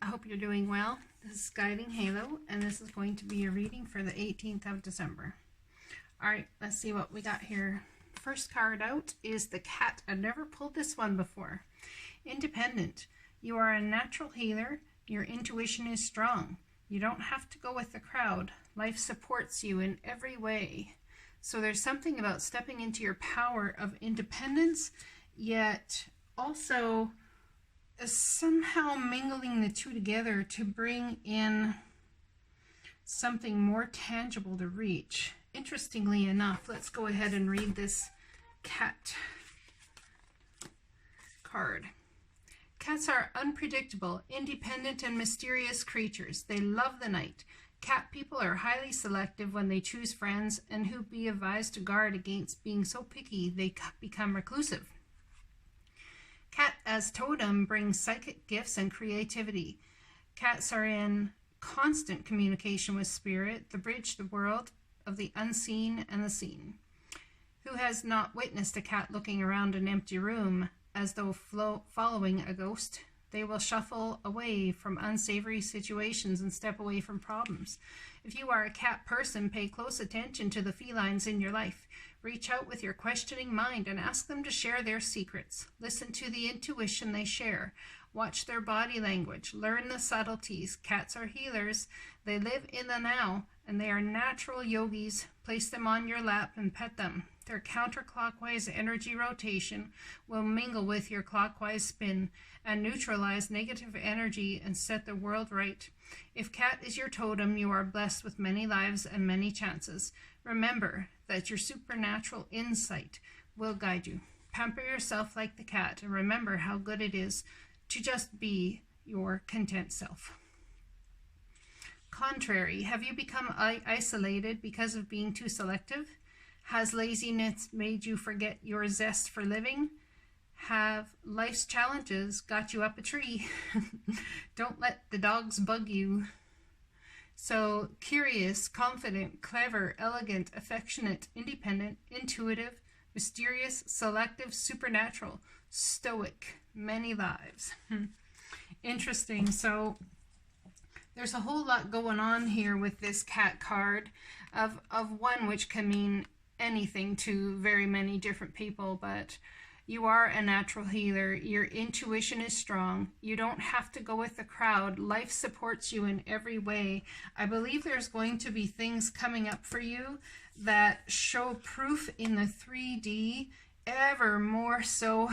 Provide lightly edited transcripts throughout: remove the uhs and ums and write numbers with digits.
I hope you're doing well. This is Guiding Halo, and this is going to be a reading for the 18th of December. Alright, let's see what we got here. First card out is the cat. I've never pulled this one before. Independent. You are a natural healer. Your intuition is strong. You don't have to go with the crowd. Life supports you in every way. So there's something about stepping into your power of independence, yet also somehow mingling the two together to bring in something more tangible to reach. Interestingly enough, let's go ahead and read this cat card. Cats are unpredictable, independent, and mysterious creatures. They love the night. Cat people are highly selective when they choose friends, and who be advised to guard against being so picky they become reclusive. Cat as totem brings psychic gifts and creativity. Cats are in constant communication with spirit, the bridge the world of the unseen and the seen. Who has not witnessed a cat looking around an empty room as though following a ghost? They will shuffle away from unsavory situations and step away from problems. If you are a cat person, pay close attention to the felines in your life. Reach out with your questioning mind and ask them to share their secrets. Listen to the intuition they share. Watch their body language. Learn the subtleties. Cats are healers. They live in the now, and they are natural yogis. Place them on your lap and pet them. Their counterclockwise energy rotation will mingle with your clockwise spin and neutralize negative energy and set the world right. If cat is your totem, you are blessed with many lives and many chances. Remember that your supernatural insight will guide you. Pamper yourself like the cat, and remember how good it is to just be your content self. Contrary, have you become isolated because of being too selective? Has laziness made you forget your zest for living? Have life's challenges got you up a tree? Don't let the dogs bug you. So, curious, confident, clever, elegant, affectionate, independent, intuitive, mysterious, selective, supernatural, stoic, many lives. Interesting. So, there's a whole lot going on here with this cat card of one which can mean anything to very many different people, but you are a natural healer. Your intuition is strong. You don't have to go with the crowd. Life supports you in every way. I believe there's going to be things coming up for you that show proof in the 3D ever more so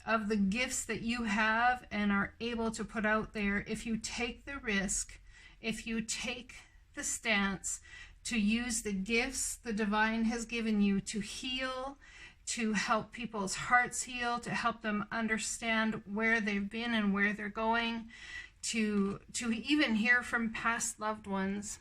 of the gifts that you have and are able to put out there if you take the risk, if you take the stance to use the gifts the divine has given you to heal, to help people's hearts heal, to help them understand where they've been and where they're going, to even hear from past loved ones.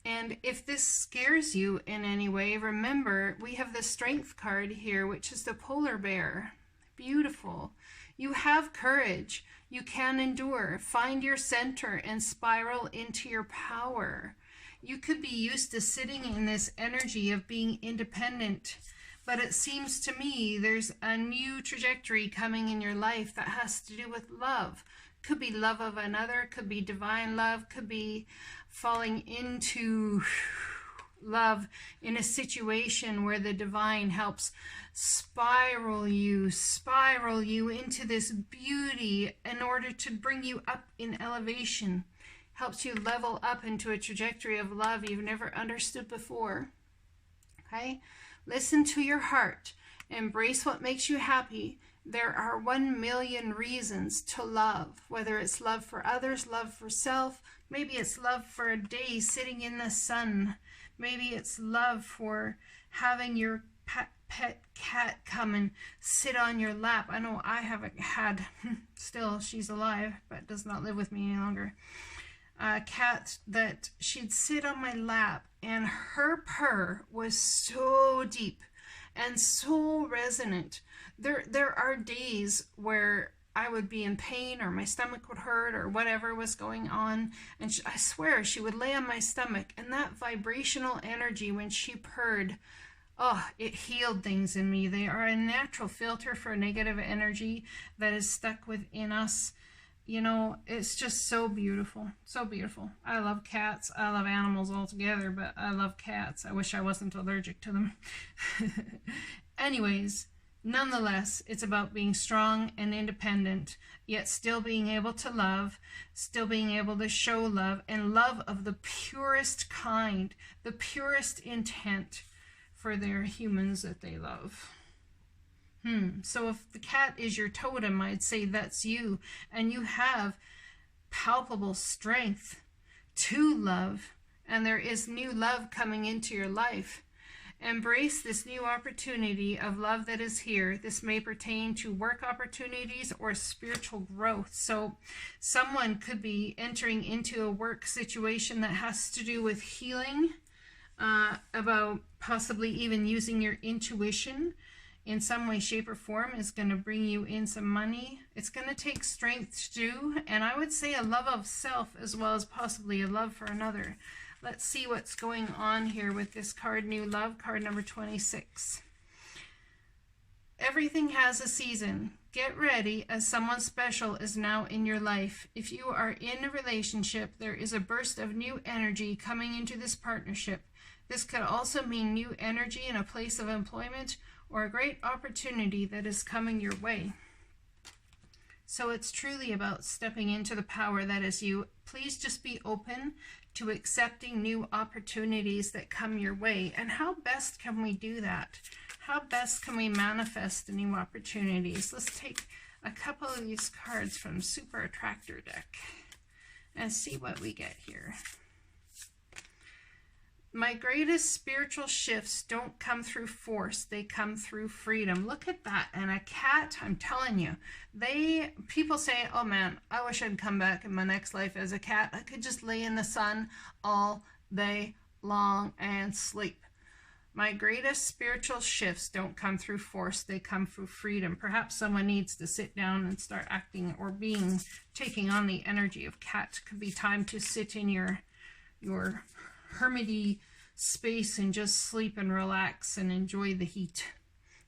And if this scares you in any way, remember we have the strength card here, which is the polar bear. Beautiful. You have courage. You can endure. Find your center and spiral into your power. You could be used to sitting in this energy of being independent, but it seems to me there's a new trajectory coming in your life that has to do with love. Could be love of another, could be divine love, could be falling into love in a situation where the divine helps spiral you into this beauty in order to bring you up in elevation. Helps you level up into a trajectory of love you've never understood before. Okay? Listen to your heart. Embrace what makes you happy. There are 1 million reasons to love, whether it's love for others, love for self. Maybe it's love for a day sitting in the sun. Maybe it's love for having your pet cat come and sit on your lap. I know I haven't had, still she's alive, but does not live with me any longer. A cat that she'd sit on my lap, and her purr was so deep and so resonant. There are days where I would be in pain or my stomach would hurt or whatever was going on, and I swear she would lay on my stomach, and that vibrational energy when she purred, oh, it healed things in me. They are a natural filter for negative energy that is stuck within us. you know, it's just so beautiful. So beautiful. I love cats. I love animals altogether, but I love cats. I wish I wasn't allergic to them. Anyways, nonetheless, it's about being strong and independent, yet still being able to love, still being able to show love, and love of the purest kind, the purest intent for their humans that they love. So if the cat is your totem, I'd say that's you, and you have palpable strength to love, and there is new love coming into your life. Embrace this new opportunity of love that is here. This may pertain to work opportunities or spiritual growth. So someone could be entering into a work situation that has to do with healing, about possibly even using your intuition in some way, shape, or form is going to bring you in some money. It's going to take strength to do, and I would say a love of self as well as possibly a love for another. Let's see what's going on here with this card, New Love, card number 26. Everything has a season. Get ready, as someone special is now in your life. If you are in a relationship, there is a burst of new energy coming into this partnership. This could also mean new energy in a place of employment or a great opportunity that is coming your way. So it's truly about stepping into the power that is you. Please just be open to accepting new opportunities that come your way. And how best can we do that? How best can we manifest the new opportunities? Let's take a couple of these cards from Super Attractor deck and see what we get here. My greatest spiritual shifts don't come through force, they come through freedom. Look at that. And a cat, I'm telling you, people say, oh man, I wish I'd come back in my next life as a cat. I could just lay in the sun all day long and sleep. My greatest spiritual shifts don't come through force, they come through freedom. Perhaps someone needs to sit down and start acting or taking on the energy of cat. Could be time to sit in your hermity space and just sleep and relax and enjoy the heat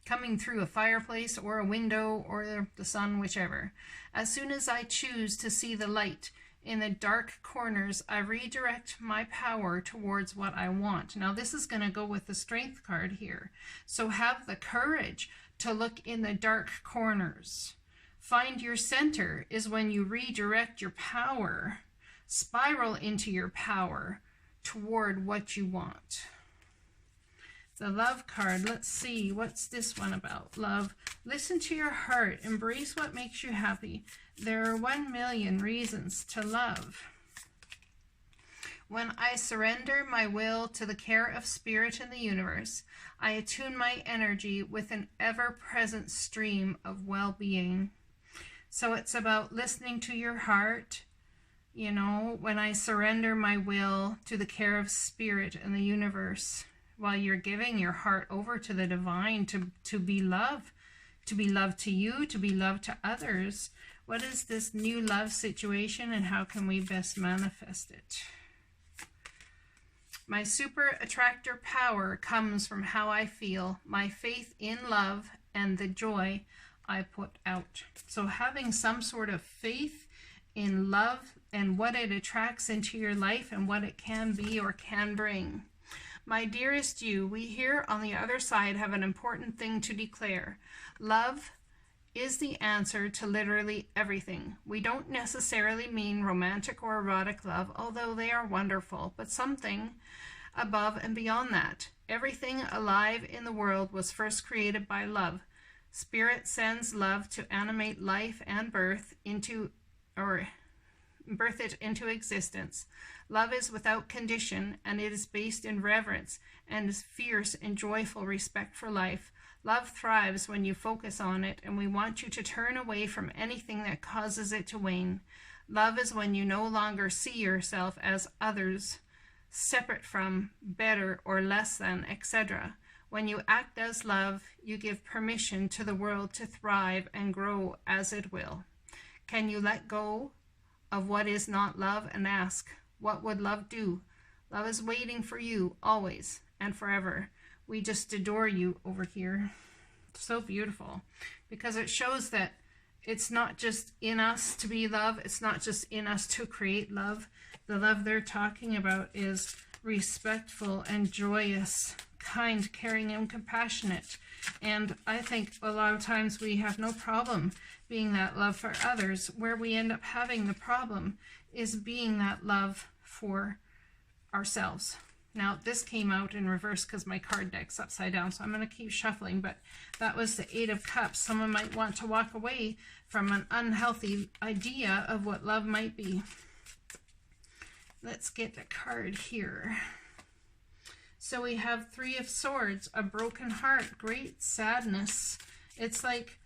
coming through a fireplace or a window or the sun, whichever. As soon as I choose to see the light in the dark corners, I redirect my power towards what I want. Now this is going to go with the strength card here. So have the courage to look in the dark corners. Find your center is when you redirect your power, spiral into your power toward what you want. The love card, let's see, what's this one about? Love. Listen to your heart. Embrace what makes you happy. There are 1,000,000 reasons to love. When I surrender my will to the care of spirit in the universe, I attune my energy with an ever-present stream of well-being. So it's about listening to your heart. You know, when I surrender my will to the care of spirit and the universe, while you're giving your heart over to the divine, to be love, to be love to you, to be love to others. What is this new love situation and how can we best manifest it? My super attractor power comes from how I feel, my faith in love, and the joy I put out. So having some sort of faith in love and what it attracts into your life and what it can be or can bring. My dearest you, we here on the other side have an important thing to declare. Love is the answer to literally everything. We don't necessarily mean romantic or erotic love, although they are wonderful, but something above and beyond that. Everything alive in the world was first created by love. Spirit sends love to animate life and birth it into existence. Love is without condition, and it is based in reverence and is fierce and joyful respect for life. Love thrives when you focus on it, and we want you to turn away from anything that causes it to wane. Love is when you no longer see yourself as others, separate from, better or less than, etc. When you act as love, you give permission to the world to thrive and grow as it will. Can you let go of what is not love and ask, what would love do? Love is waiting for you always and forever. We just adore you over here. So beautiful, because it shows that It's not just in us to be love. It's not just in us to create love. The love they're talking about is respectful and joyous, kind, caring, and compassionate. And I think a lot of times we have no problem being that love for others. Where we end up having the problem is being that love for ourselves. Now, this came out in reverse because my card deck's upside down, so I'm going to keep shuffling, but that was the Eight of Cups. Someone might want to walk away from an unhealthy idea of what love might be. Let's get the card here. So we have Three of Swords, a broken heart, great sadness. It's like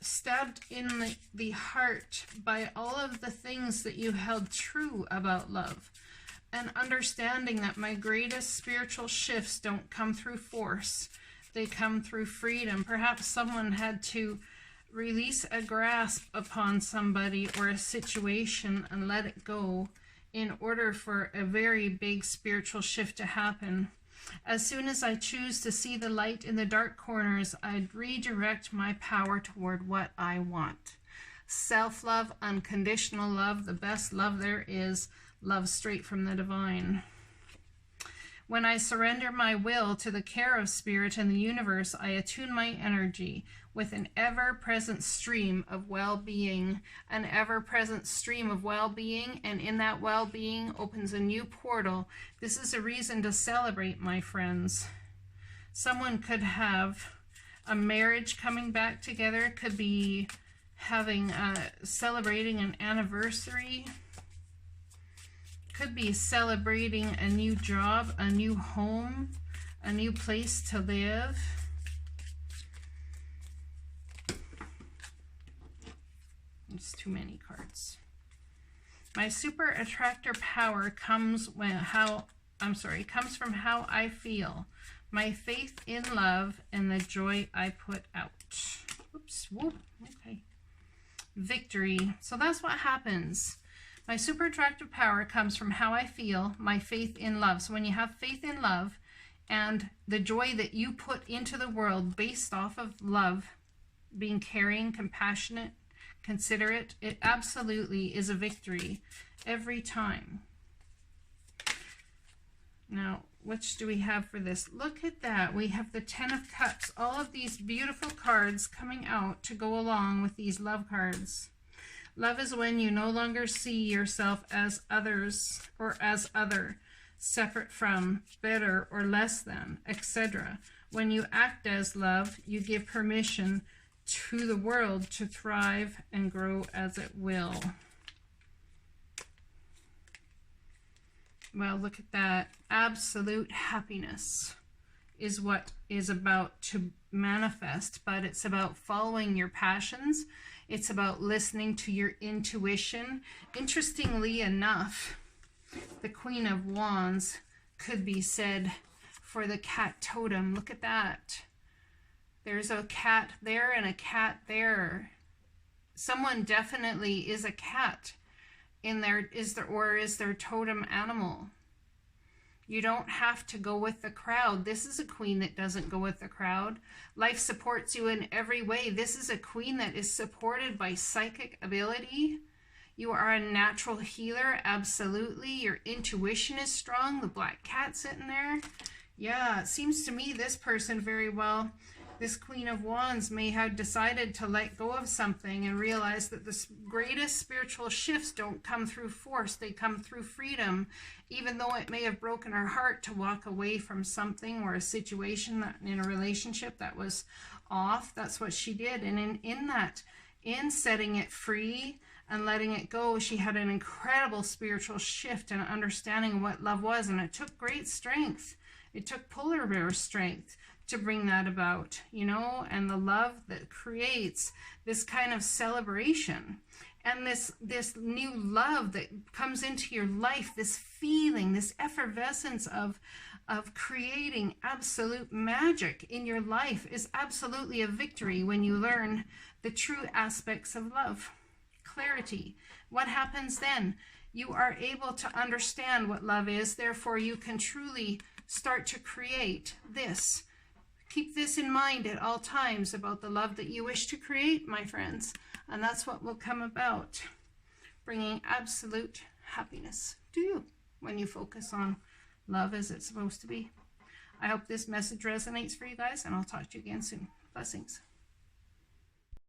stabbed in the heart by all of the things that you held true about love. And understanding that my greatest spiritual shifts don't come through force. They come through freedom. Perhaps someone had to release a grasp upon somebody or a situation and let it go in order for a very big spiritual shift to happen. As soon as I choose to see the light in the dark corners, I redirect my power toward what I want. Self-love, unconditional love, the best love there is. Love straight from the divine. When I surrender my will to the care of spirit and the universe, I attune my energy with an ever-present stream of well-being. An ever-present stream of well-being, and in that well-being opens a new portal. This is a reason to celebrate, my friends. Someone could have a marriage coming back together, could be having celebrating an anniversary, could be celebrating a new job, a new home, a new place to live. It's too many cards. My super attractor power comes from how I feel, my faith in love, and the joy I put out. Oops, whoop, okay. Victory. So that's what happens. My super attractive power comes from how I feel, my faith in love. So when you have faith in love and the joy that you put into the world based off of love, being caring, compassionate, considerate, it absolutely is a victory every time. Now, which do we have for this? Look at that. We have the Ten of Cups. All of these beautiful cards coming out to go along with these love cards. Love is when you no longer see yourself as others or as other, separate from, better or less than, etc. When you act as love, you give permission to the world to thrive and grow as it will. Well, look at that. Absolute happiness is what is about to manifest, but it's about following your passions. It's about listening to your intuition. Interestingly enough, the Queen of Wands could be said for the cat totem. Look at that. There's a cat there and a cat there. Someone definitely is a cat in their, is their totem animal. You don't have to go with the crowd. This is a queen that doesn't go with the crowd. Life supports you in every way. This is a queen that is supported by psychic ability. You are a natural healer, absolutely. Your intuition is strong. The black cat sitting there. Yeah, it seems to me this person very well, this Queen of Wands may have decided to let go of something and realize that the greatest spiritual shifts don't come through force. They come through freedom. Even though it may have broken her heart to walk away from something or a situation that, in a relationship that was off, that's what she did. And in setting it free and letting it go, she had an incredible spiritual shift and understanding of what love was. And it took great strength. It took polar bear strength to bring that about, you know, and the love that creates this kind of celebration and this new love that comes into your life, this feeling, this effervescence of creating absolute magic in your life is absolutely a victory when you learn the true aspects of love. Clarity. What happens then? You are able to understand what love is, therefore you can truly start to create this Keep this in mind at all times about the love that you wish to create, my friends. And that's what will come about, bringing absolute happiness to you when you focus on love as it's supposed to be. I hope this message resonates for you guys, and I'll talk to you again soon. Blessings.